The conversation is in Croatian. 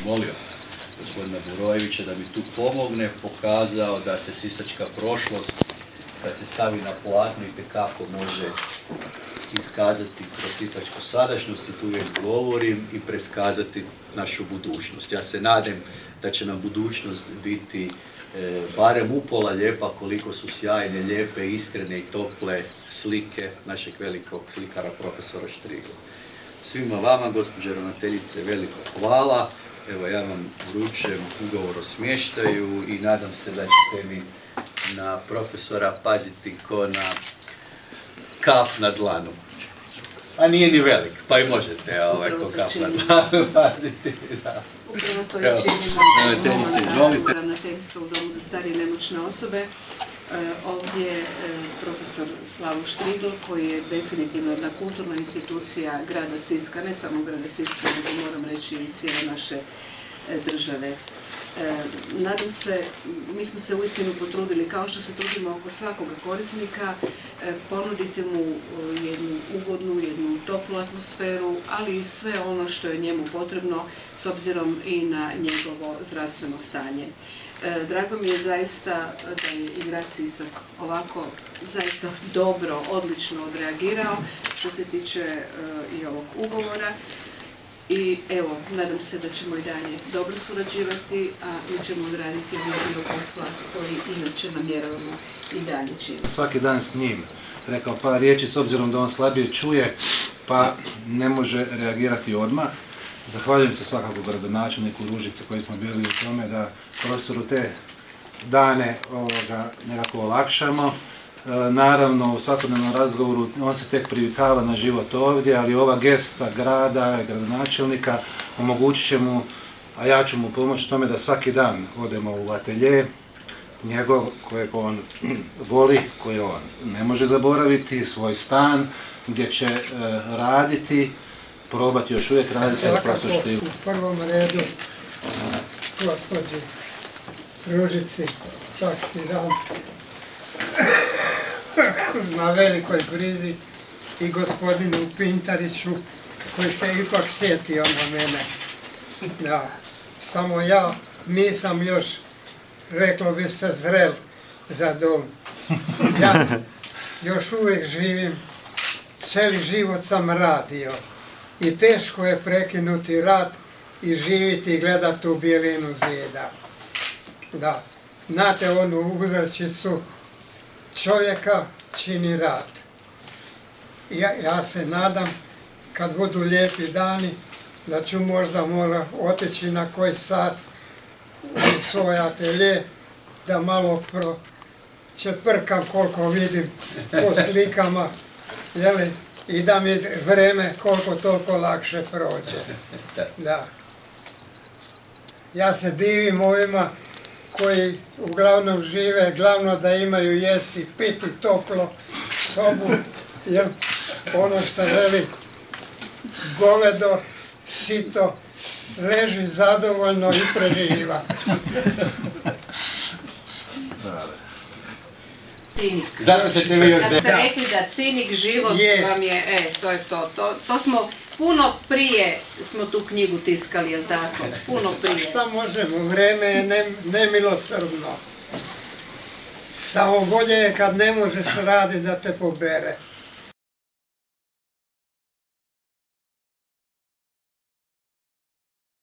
molio gospodina Burojevića da mi tu pomogne, pokazao da se sisačka prošlost, kad se stavi na platno, itekako može iskazati kroz sisačku sadašnjost, i tu uvijek govorim, i predskazati našu budućnost. Ja se nadam da će nam budućnost biti barem upola lijepa koliko su sjajne, lijepe, iskrene i tople slike našeg velikog slikara profesora Štrigla. Svima vama, gospođe ravnateljice, veliko hvala. Evo, ja vam vručujem ugovor o smještaju i nadam se da ćete mi na profesora paziti ko na kap na dlanu. A nije ni velik, pa i možete ko kap na dlanu paziti. Upravo to je činimo ravnateljstvo u Domu za starije i nemoćne osobe. Ovdje je profesor Slavo Štrigl, koji je definitivno jedna kulturna institucija grada Siska, ne samo grada Siska, nego moram reći i cijele naše države. Nadam se, mi smo se uistinu potrudili, kao što se trudimo oko svakoga korisnika, ponuditi mu jednu ugodnu, jednu toplu atmosferu, ali i sve ono što je njemu potrebno s obzirom i na njegovo zdravstveno stanje. Drago mi je zaista da je i grad Sisak ovako zaista dobro, odlično odreagirao što se tiče i ovog ugovora. I evo, nadam se da ćemo i dalje dobro surađivati, a mi ćemo odraditi dio posla koji inače namjeravamo i dalje činiti. Svaki dan s njim rekao par riječi, s obzirom da on slabije čuje, pa ne može reagirati odmah. Zahvaljujem se svakako gradonačelniku Ružice koji smo bili u tome da profesoru te dane nekako olakšamo. Naravno, u svakodnevnom razgovoru on se tek privikava na život ovdje, ali ova gesta grada i gradonačelnika omogućit će mu, a ja ću mu pomoći tome da svaki dan odemo u atelje njegov kojeg on voli, koji on ne može zaboraviti, svoj stan gdje će raditi, probati još uvijek raditi. Svakako u prvom redu gospođi Ružici časti dan na velikoj brizi i gospodinu Pintariću koji se ipak sjetio na mene. Da, samo ja nisam još, reklo bi se, zrel za dom. Ja još uvijek živim, cijeli život sam radio i teško je prekinuti rad i živjeti i gledati u bijelinu zvijeda. Da, znate onu uzrečicu, čovjeka čini rad. Ja se nadam, kad budu lijepi dani, da ću možda otići na koji sat u svoj atelje, da malo čeprkam koliko vidim po slikama, i da mi vreme koliko toliko lakše prođe. Da. Ja se divim ovima koji uglavnom žive, glavno da imaju jesti, piti toplo, sobu, jer ono što veli govedo, sito, leži zadovoljno i preživa. Cinik. Kad ste rekli da cinik život vam je, to je to. To smo puno prije smo tu knjigu tiskali, jel tako? Puno prije. Šta možemo, vreme je nemilosrdno. Samo bolje je kad ne možeš raditi da te pobere.